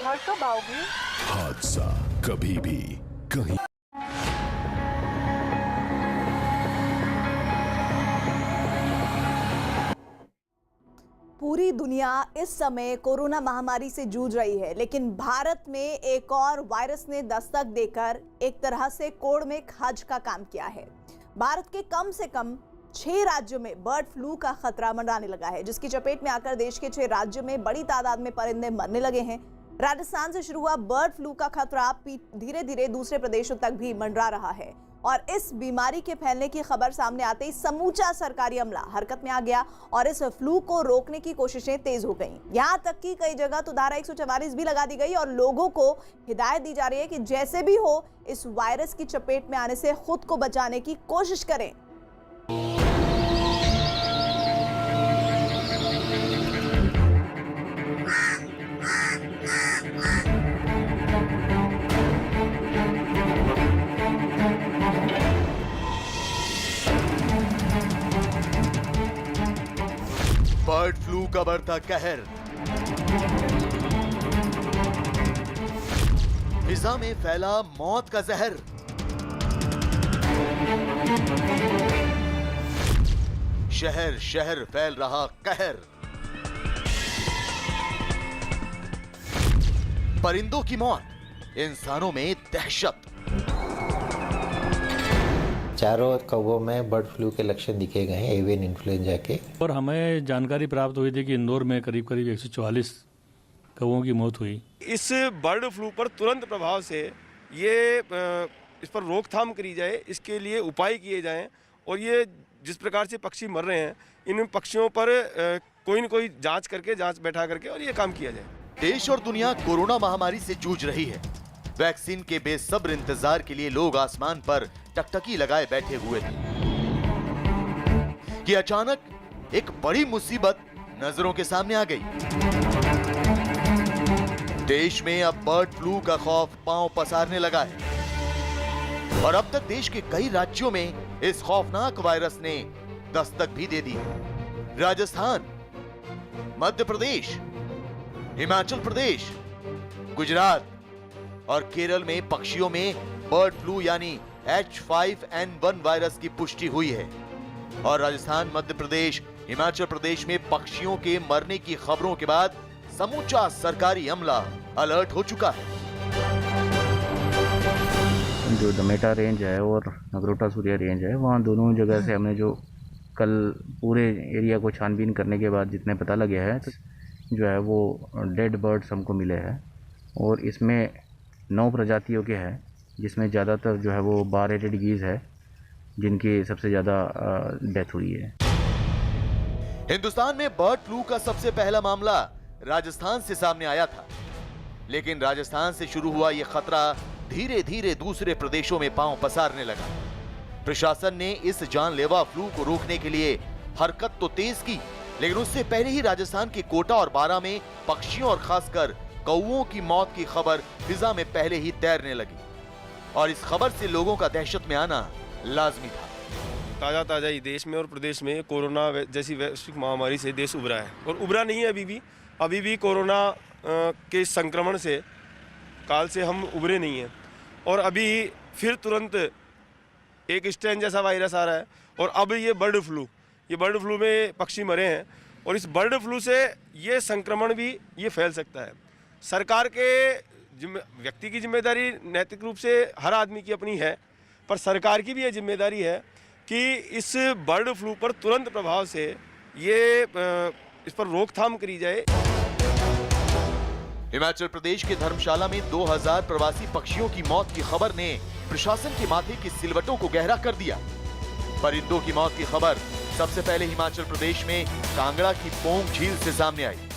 घर कब आओगे? हादसा कभी भी कहीं। पूरी दुनिया इस समय कोरोना महामारी से जूझ रही है, लेकिन भारत में एक और वायरस ने दस्तक देकर एक तरह से कोड़ में खाज का काम किया है। भारत के कम से कम 6 राज्यों में बर्ड फ्लू का खतरा मंडराने लगा है, जिसकी चपेट में आकर देश के 6 राज्यों में बड़ी तादाद में परिंदे मरने लगे हैं। राजस्थान से शुरू हुआ बर्ड फ्लू का खतरा धीरे धीरे दूसरे प्रदेशों तक भी मंडरा रहा है और इस बीमारी के फैलने की खबर सामने आते ही समूचा सरकारी अमला हरकत में आ गया और इस फ्लू को रोकने की कोशिशें तेज हो गईं। यहां तक कि कई जगह तो धारा 144 भी लगा दी गई और लोगों को हिदायत दी जा रही है कि जैसे भी हो इस वायरस की चपेट में आने से खुद को बचाने की कोशिश करें। बर्ड फ्लू का बढ़ता कहर, फिजा में फैला मौत का जहर। शहर शहर फैल रहा कहर। परिंदों की मौत, इंसानों में दहशत। चारों कौवों में बर्ड फ्लू के लक्षण दिखे गए हैं, एवियन इन्फ्लुएंजा के। और हमें जानकारी प्राप्त हुई थी कि इंदौर में करीब करीब 144 कौवों की मौत हुई। इस बर्ड फ्लू पर तुरंत प्रभाव से इस पर रोकथाम करी जाए, इसके लिए उपाय किए जाएं और ये जिस प्रकार से पक्षी मर रहे हैं, इन पक्षियों पर कोई न कोई जांच बैठा करके और ये काम किया जाए। देश और दुनिया कोरोना महामारी से जूझ रही है। वैक्सीन के बेसब्र इंतजार के लिए लोग आसमान पर टकटकी लगाए बैठे हुए थे कि अचानक एक बड़ी मुसीबत नजरों के सामने आ गई। देश में अब बर्ड फ्लू का खौफ पांव पसारने लगा है और अब तक देश के कई राज्यों में इस खौफनाक वायरस ने दस्तक भी दे दी है। राजस्थान, मध्य प्रदेश, हिमाचल प्रदेश, गुजरात और केरल में पक्षियों में बर्ड फ्लू यानी H5N1 वायरस की पुष्टि हुई है और राजस्थान, मध्य प्रदेश, हिमाचल प्रदेश में पक्षियों के मरने की खबरों के बाद समूचा सरकारी अमला अलर्ट हो चुका है। जो दमेटा रेंज है और नगरोटा सूर्या रेंज है, वहाँ दोनों जगह से हमने जो कल पूरे एरिया को छानबीन करने के बाद जितने पता लगे है तो जो है वो डेड बर्ड्स हमको मिले हैं और इसमें 9 प्रजातियों के हैं, जिसमें ज़्यादातर जो है वो बार हेडेड गीज है, जिनकी सबसे ज़्यादा डेथ हुई है। हिंदुस्तान में बर्ड फ्लू का सबसे पहला मामला राजस्थान से सामने आया था, लेकिन राजस्थान से शुरू हुआ यह खतरा धीरे धीरे दूसरे प्रदेशों में पांव पसारने लगा। प्रशासन ने इस जानलेवा फ्लू को रोकने के लिए हरकत तो तेज की, लेकिन उससे पहले ही राजस्थान के कोटा और बारां में पक्षियों और खासकर कौवों की मौत की खबर फिजा में पहले ही तैरने लगी और इस खबर से लोगों का दहशत में आना लाजमी था। ताज़ा ही देश में और प्रदेश में कोरोना जैसी वैश्विक महामारी से देश उभरा है और उभरा नहीं है अभी भी कोरोना के संक्रमण से काल से हम उभरे नहीं हैं और अभी फिर तुरंत एक स्ट्रेन जैसा वायरस आ रहा है और अब ये बर्ड फ्लू में पक्षी मरे हैं और इस बर्ड फ्लू से ये संक्रमण भी ये फैल सकता है। सरकार के व्यक्ति की जिम्मेदारी नैतिक रूप से हर आदमी की अपनी है, पर सरकार की भी ये जिम्मेदारी है कि इस बर्ड फ्लू पर तुरंत प्रभाव से इस पर रोकथाम करी जाए। हिमाचल प्रदेश के धर्मशाला में 2000 प्रवासी पक्षियों की मौत की खबर ने प्रशासन के माथे की सिलवटों को गहरा कर दिया। परिंदों की मौत की खबर सबसे पहले हिमाचल प्रदेश में कांगड़ा की पोंग झील से सामने आई।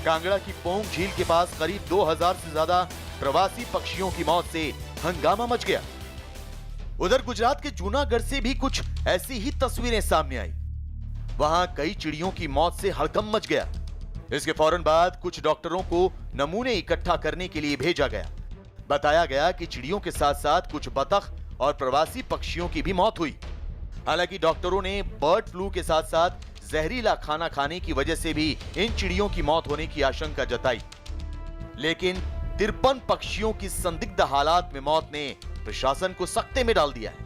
कांगड़ा की पोंग झील के पास करीब 2000 से ज्यादा प्रवासी पक्षियों की मौत से हंगामा मच गया। उधर गुजरात के जूनागढ़ से भी कुछ ऐसी ही तस्वीरें सामने आई। वहां कई चिड़ियों की मौत से हड़कंप मच गया। इसके फौरन बाद कुछ डॉक्टरों को नमूने इकट्ठा करने के लिए भेजा गया। बताया गया कि चिड़ियों के साथ साथ कुछ बतख और प्रवासी पक्षियों की भी मौत हुई। हालांकि डॉक्टरों ने बर्ड फ्लू के साथ साथ जहरीला खाना खाने की वजह से भी इन चिड़ियों की मौत होने की आशंका जताई, लेकिन 53 पक्षियों की संदिग्ध हालात में मौत ने प्रशासन को सख्ते में डाल दिया है।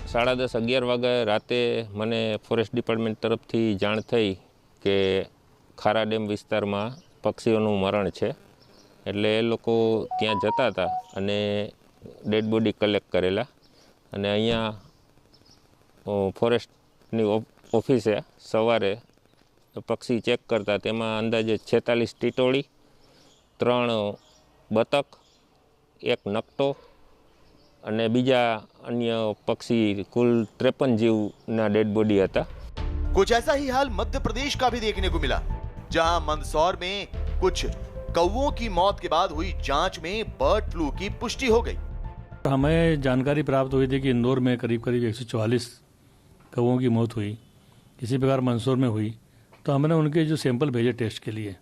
10:30-11 વાગે રાતે મને ફોરેસ્ટ ડિપાર્ટમેન્ટ તરફથી જાણ થઈ કે ખારા ડેમ વિસ્તારમાં પક્ષીઓનું મરણ છે, એટલે એ લોકો ત્યાં જતા હતા અને ડેડ બોડી કલેક્ટ કરેલા અને અહીંયા ફોરેસ્ટની ઓફિસે સવારે પક્ષી ચેક કરતા તેમાં અંદાજે 46 ટીટોળી, 3 બતક, 1 નકટો અને બીજા अन्य पक्षी कुल 53 जीवना डेड बॉडी था। कुछ ऐसा ही हाल मध्य प्रदेश का भी देखने को मिला, जहां मंदसौर में कुछ कौवों की मौत के बाद हुई जांच में बर्ड फ्लू की पुष्टि हो गई। हमें जानकारी प्राप्त हुई थी कि इंदौर में करीब 144 कौवों की मौत हुई, इसी प्रकार मंदसौर में हुई। तो हमने उनके जो सैंपल भेजे टेस्ट के लिए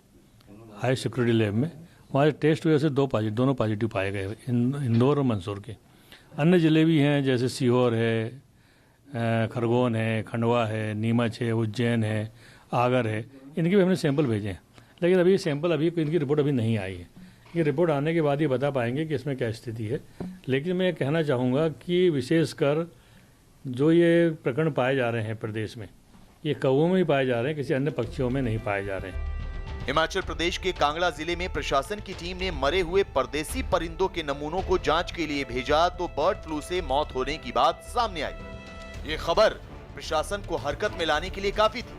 हाई सिक्योरिटी लैब में, वहाँ टेस्ट हुए से दोनों पॉजिटिव पाए गए, इंदौर और मंदसौर के। अन्य ज़िले भी हैं, जैसे सीहोर है, खरगोन है, खंडवा है, नीमच है, उज्जैन है, आगर है, इनके भी हमने सैंपल भेजे हैं। लेकिन अभी सैंपल इनकी रिपोर्ट अभी नहीं आई है। ये रिपोर्ट आने के बाद ही बता पाएंगे कि इसमें क्या स्थिति है। लेकिन मैं कहना चाहूँगा कि विशेषकर जो ये प्रकरण पाए जा रहे हैं प्रदेश में, ये कौवों में ही पाए जा रहे हैं, किसी अन्य पक्षियों में नहीं पाए जा रहे हैं। हिमाचल प्रदेश के कांगड़ा जिले में प्रशासन की टीम ने मरे हुए परदेसी परिंदों के नमूनों को जांच के लिए भेजा तो बर्ड फ्लू से मौत होने की बात सामने आई। ये खबर प्रशासन को हरकत में लाने के लिए काफी थी।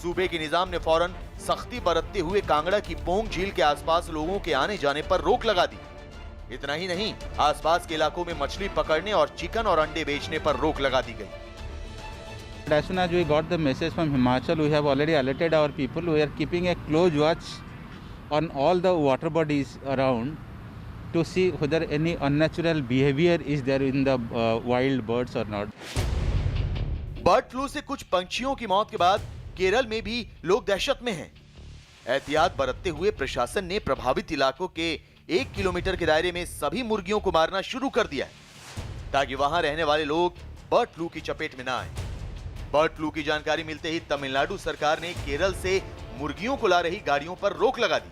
सूबे के निजाम ने फौरन सख्ती बरतते हुए कांगड़ा की पोंग झील के आसपास लोगों के आने जाने पर रोक लगा दी। इतना ही नहीं, आसपास के इलाकों में मछली पकड़ने और चिकन और अंडे बेचने पर रोक लगा दी गई। As soon as we got the message from Himachal, we have already alerted our people. We are keeping a close watch on all the water bodies around to see whether any unnatural behavior is there in the wild birds or not. Bird flu से कुछ पंछियों की मौत के बाद केरल में भी लोग दहशत में हैं। एहतियात बरतते हुए प्रशासन ने प्रभावित इलाकों के 1 किलोमीटर के दायरे में सभी मुर्गियों को मारना शुरू कर दिया है, ताकि वहां रहने वाले लोग बर्ड फ्लू की चपेट में न आए। बर्ड फ्लू की जानकारी मिलते ही तमिलनाडु सरकार ने केरल से मुर्गियों को ला रही गाड़ियों पर रोक लगा दी।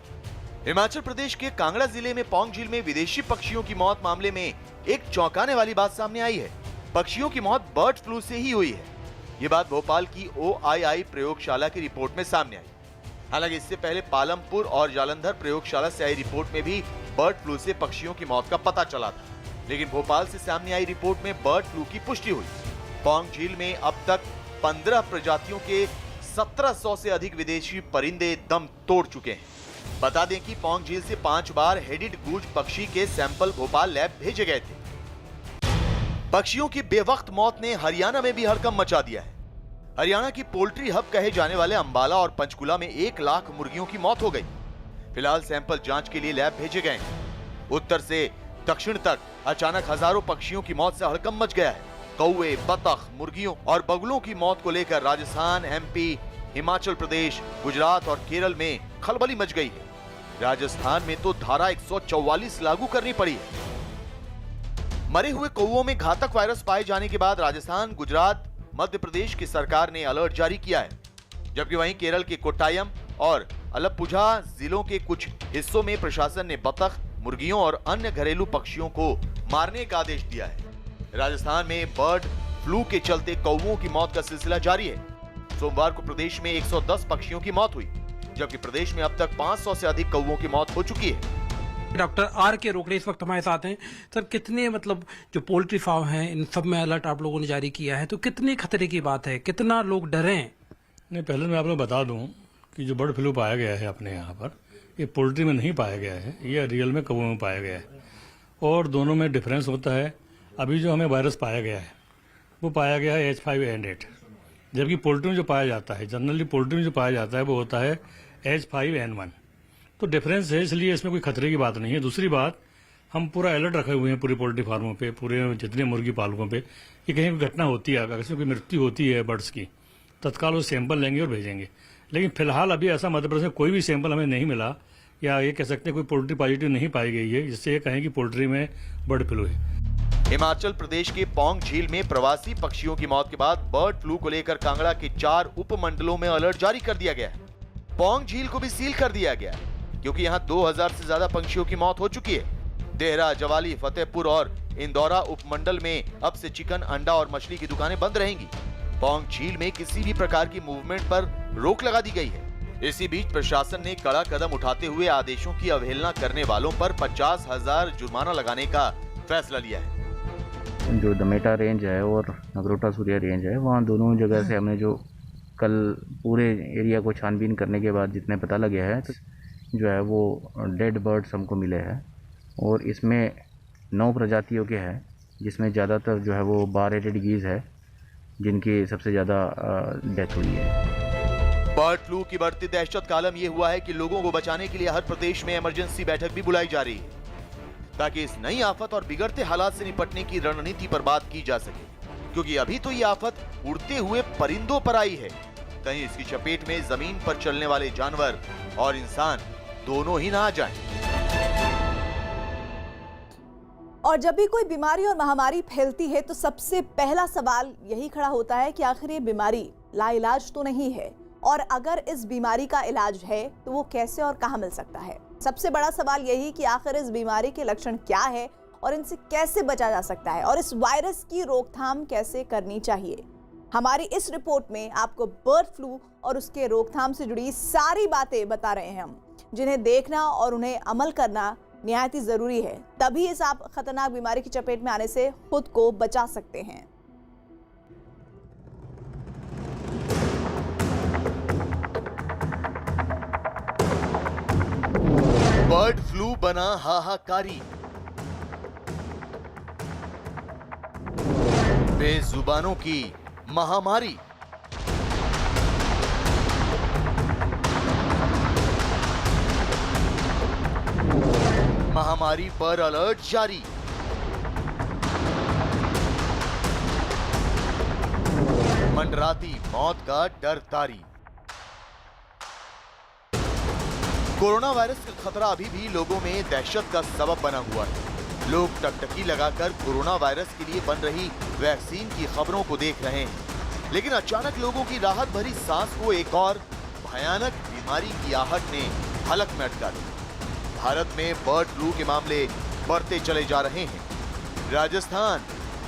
हिमाचल प्रदेश के कांगड़ा जिले में पोंग झील में विदेशी पक्षियों की मौत मामले में एक चौंकाने वाली बात सामने आई है। पक्षियों की मौत बर्ड फ्लू से ही हुई है। ये बात भोपाल की OII प्रयोगशाला की रिपोर्ट में सामने आई। हालांकि इससे पहले पालमपुर और जालंधर प्रयोगशाला से आई रिपोर्ट में भी बर्ड फ्लू से पक्षियों की मौत का पता चला था, लेकिन भोपाल से सामने आई रिपोर्ट में बर्ड फ्लू की पुष्टि हुई। पोंग झील में अब तक 15 प्रजातियों के 1700 से अधिक विदेशी परिंदे दम तोड़ चुके हैं। बता दें कि पोंग झील से 5 बार हेडिड गूज पक्षी के सैंपल भोपाल लैब भेजे गए थे। पक्षियों की बेवक्त मौत ने हरियाणा में भी हड़कंप मचा दिया है। हरियाणा की पोल्ट्री हब कहे जाने वाले अंबाला और पंचकुला में 1 लाख मुर्गियों की मौत हो गई। फिलहाल सैंपल जांच के लिए लैब भेजे गए हैं। उत्तर से दक्षिण तक अचानक हजारों पक्षियों की मौत से हड़कंप मच गया है। कौवे, बतख, मुर्गियों और बगुलों की मौत को लेकर राजस्थान, MP, हिमाचल प्रदेश, गुजरात और केरल में खलबली मच गई है। राजस्थान में तो धारा 144 लागू करनी पड़ी है। मरे हुए कौवों में घातक वायरस पाए जाने के बाद राजस्थान, गुजरात, मध्य प्रदेश की सरकार ने अलर्ट जारी किया है, जबकि वहीं केरल के कोट्टायम और अलप्पुझा जिलों के कुछ हिस्सों में प्रशासन ने बतख, मुर्गियों और अन्य घरेलू पक्षियों को मारने का आदेश दिया है। राजस्थान में बर्ड फ्लू के चलते कौवों की मौत का सिलसिला जारी है। सोमवार को प्रदेश में 110 पक्षियों की मौत हुई, जबकि प्रदेश में अब तक 500 से अधिक कौवों की मौत हो चुकी है। Doctor R.K. रोकड़े इस वक्त हमारे साथ हैं। सर, कितने जो पोल्ट्री फार्म हैं, इन सब में अलर्ट आप लोगों ने जारी किया है, तो कितने खतरे की बात है, कितना लोग डरे हैं? नहीं, पहले मैं आप लोग बता दूं कि जो बर्ड फ्लू पाया गया है अपने यहाँ पर, ये पोल्ट्री में नहीं पाया गया है, ये रियल में कौवों में पाया गया है। और दोनों में डिफरेंस होता है। अभी जो हमें वायरस पाया गया है वो पाया गया है H5N8, जबकि पोल्ट्री में जो पाया जाता है, जनरली पोल्ट्री में जो पाया जाता है वो होता है H5N1। तो डिफरेंस है, इसलिए इसमें कोई खतरे की बात नहीं है। दूसरी बात, हम पूरा अलर्ट रखे हुए हैं पूरे पोल्ट्री फार्मों पे, पूरे जितने मुर्गी पालकों पे, कि कहीं कोई घटना होती है, अगर कोई मृत्यु होती है बर्ड्स की, तत्काल वो सैंपल लेंगे और भेजेंगे। लेकिन फिलहाल अभी ऐसा मध्य प्रदेश में कोई भी सैंपल हमें नहीं मिला, या ये कह सकते हैं कोई पोल्ट्री पॉजिटिव नहीं पाई गई है, जिससे ये कहें कि पोल्ट्री में बर्ड फ्लू है। हिमाचल प्रदेश के पोंग झील में प्रवासी पक्षियों की मौत के बाद बर्ड फ्लू को लेकर कांगड़ा के 4 उपमंडलों में अलर्ट जारी कर दिया गया है। पोंग झील को भी सील कर दिया गया है, क्योंकि यहाँ 2000 से ज्यादा पंछियों की मौत हो चुकी है। देहरा, जवाली, फतेहपुर और इंदौरा उपमंडल में अब से चिकन, अंडा और मछली की दुकानें बंद रहेंगी। पौंग झील में किसी भी प्रकार की मूवमेंट पर रोक लगा दी गई है। इसी बीच प्रशासन ने कड़ा कदम उठाते हुए आदेशों की अवहेलना करने वालों पर 50,000 जुर्माना लगाने का फैसला लिया है। जो दमेटा रेंज है और नगरोटा सूर्या रेंज है, वहाँ दोनों जगह से हमने जो कल पूरे एरिया को छानबीन करने के बाद जितने पता लगे है, तो जो है वो डेड बर्ड्स हमको मिले हैं और इसमें 9 प्रजातियों के हैं, जिसमें ज़्यादातर जो है वो बार हेडेड गीज है, जिनकी सबसे ज़्यादा डेथ हुई है। बर्ड फ्लू की बढ़ती दहशत का आलम यह हुआ है कि लोगों को बचाने के लिए हर प्रदेश में इमरजेंसी बैठक भी बुलाई जा रही है, ताकि इस नई आफत और बिगड़ते हालात से निपटने की रणनीति पर बात की जा सके। क्योंकि अभी तो ये आफत उड़ते हुए परिंदों पर आई है, कहीं इसकी चपेट में जमीन पर चलने वाले जानवर और इंसान दोनों ही ना आ जाएं। और जब भी कोई बीमारी और महामारी फैलती है तो सबसे पहला सवाल यही खड़ा होता है कि आखिर ये बीमारी लाइलाज तो नहीं है, और अगर इस बीमारी का इलाज है तो वो कैसे और कहां मिल सकता है। सबसे बड़ा सवाल यही कि आखिर इस बीमारी के लक्षण क्या है और इनसे कैसे बचा जा सकता है, और इस वायरस की रोकथाम कैसे करनी चाहिए। हमारी इस रिपोर्ट में आपको बर्ड फ्लू और उसके रोकथाम से जुड़ी सारी बातें बता रहे हैं हम, जिन्हें देखना और उन्हें अमल करना निहायत ही जरूरी है। तभी इस आप खतरनाक बीमारी की चपेट में आने से खुद को बचा सकते हैं। बर्ड फ्लू बना हाहाकारी, बेजुबानों की महामारी। महामारी पर अलर्ट जारी। मंडराती मौत का डर तारी। कोरोना वायरस का खतरा अभी भी लोगों में दहशत का सबब बना हुआ है। लोग टकटकी लगाकर कोरोना वायरस के लिए बन रही वैक्सीन की खबरों को देख रहे हैं, लेकिन अचानक लोगों की राहत भरी सांस को एक और भयानक बीमारी की आहट ने हलक में अटका दिया। भारत में बर्ड फ्लू के मामले बढ़ते चले जा रहे हैं। राजस्थान,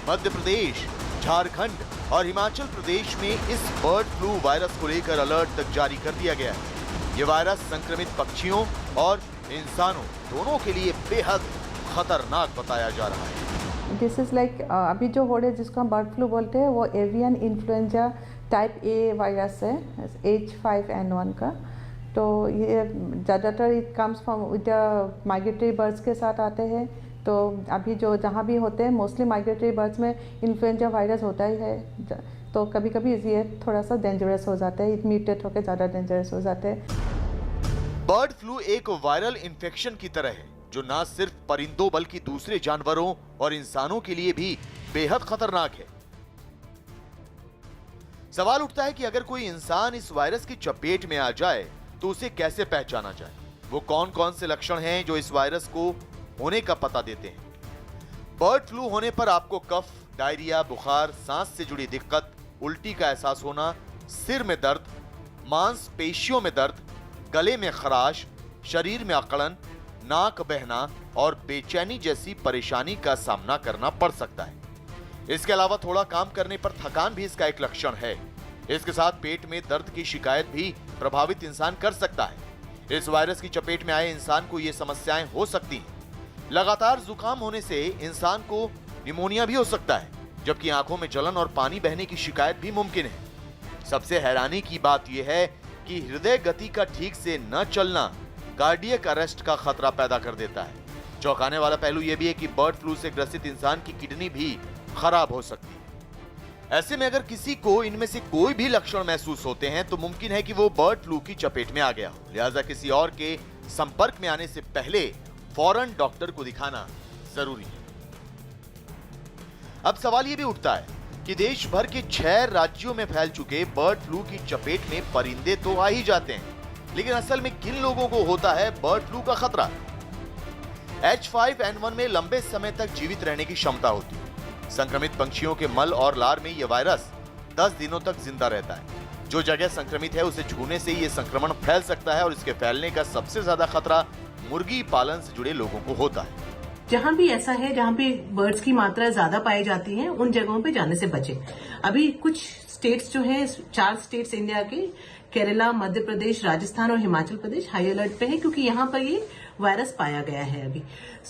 मध्य प्रदेश, झारखंड और हिमाचल प्रदेश में इस बर्ड फ्लू वायरस को लेकर अलर्ट तक जारी कर दिया गया है। ये वायरस संक्रमित पक्षियों और इंसानों दोनों के लिए बेहद खतरनाक बताया जा रहा है। दिस इज़ लाइक अभी जो हो रहा है जिसको हम बर्ड फ्लू बोलते हैं, वो avian influenza type A virus है, H5N1 का। तो ये ज़्यादातर it comes from with migratory birds के साथ आते हैं। तो अभी जो जहाँ भी होते हैं मोस्टली माइग्रेटरी बर्ड्स में इन्फ्लुएंजा वायरस होता ही है। तो कभी कभी ये थोड़ा सा डेंजरस हो जाता है, म्यूटेट होकर ज़्यादा डेंजरस हो जाते हैं। बर्ड फ्लू एक वायरल इन्फेक्शन की तरह है, जो न सिर्फ परिंदों बल्कि दूसरे जानवरों और इंसानों के लिए भी बेहद खतरनाक है। सवाल उठता है कि अगर कोई इंसान इस वायरस की चपेट में आ जाए तो उसे कैसे पहचाना जाए। वो कौन कौन से लक्षण हैं जो इस वायरस को होने का पता देते हैं। बर्ड फ्लू होने पर आपको कफ, डायरिया, बुखार, सांस से जुड़ी दिक्कत, उल्टी का एहसास होना, सिर में दर्द, मांसपेशियों में दर्द, गले में खराश, शरीर में अकड़न, नाक बहना और बेचैनी जैसी परेशानी का सामना करना पड़ सकता है। इसके अलावा थोड़ा काम करने पर थकान भी इसका एक लक्षण है। इसके साथ पेट में दर्द की शिकायत भी प्रभावित इंसान कर सकता है। इस वायरस की चपेट में आए इंसान को ये समस्याएं हो सकती हैं। लगातार जुकाम होने से इंसान को निमोनिया भी हो सकता है, जबकि आंखों में जलन और पानी बहने की शिकायत भी मुमकिन है। सबसे हैरानी की बात यह है कि हृदय गति का ठीक से न चलना कार्डियक अरेस्ट का खतरा पैदा कर देता है। चौंकाने वाला पहलू यह भी है कि बर्ड फ्लू से ग्रसित इंसान की किडनी भी खराब हो सकती है। ऐसे में अगर किसी को इनमें से कोई भी लक्षण महसूस होते हैं तो मुमकिन है कि वो बर्ड फ्लू की चपेट में आ गया हो। लिहाजा किसी और के संपर्क में आने से पहले फौरन डॉक्टर को दिखाना जरूरी है। अब सवाल यह भी उठता है कि देश भर के 6 राज्यों में फैल चुके बर्ड फ्लू की चपेट में परिंदे तो आ ही जाते हैं, लेकिन असल में किन लोगों को होता है बर्ड फ्लू का खतरा। H5N1 में लंबे समय तक जीवित रहने की क्षमता होती है। संक्रमित पंछियों के मल और लार में यह वायरस 10 दिनों तक जिंदा रहता है। जो जगह संक्रमित है उसे छूने से ही ये संक्रमण फैल सकता है और इसके फैलने का सबसे ज्यादा खतरा मुर्गी पालन से जुड़े लोगों को होता है। जहां भी ऐसा है, जहां पे बर्ड्स की मात्रा ज्यादा पाई जाती है, उन जगहों पे जाने से बचें। अभी कुछ स्टेट्स जो हैं, 4 स्टेट्स इंडिया के, केरला, मध्य प्रदेश, राजस्थान और हिमाचल प्रदेश हाई अलर्ट पे है, क्योंकि यहाँ पर ये वायरस पाया गया है अभी।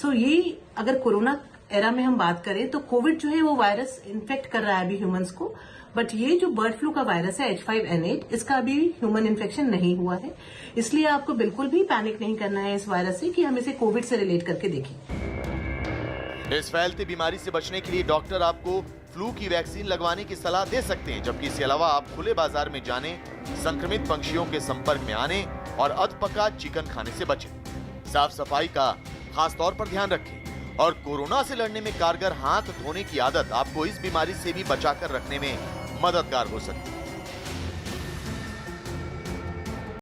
सो ये अगर कोरोना एरा में हम बात करें तो कोविड जो है वो वायरस इन्फेक्ट कर रहा है अभी ह्यूमंस को, बट ये जो बर्ड फ्लू का वायरस है H5N8, इसका अभी ह्यूमन इन्फेक्शन नहीं हुआ है। इसलिए आपको बिल्कुल भी पैनिक नहीं करना है इस वायरस से कि हम इसे कोविड से रिलेट करके देखें। इस फैलती बीमारी से बचने के लिए डॉक्टर आपको फ्लू की वैक्सीन लगवाने की सलाह दे सकते हैं, जबकि इसके अलावा आप खुले बाजार में जाने, संक्रमित पंछियों के संपर्क में आने और अधपका चिकन खाने से बचें। साफ सफाई का खास तौर पर ध्यान रखें और कोरोना से लड़ने में कारगर हाथ धोने की आदत आपको इस बीमारी से भी बचाकर रखने में मददगार हो सकती है।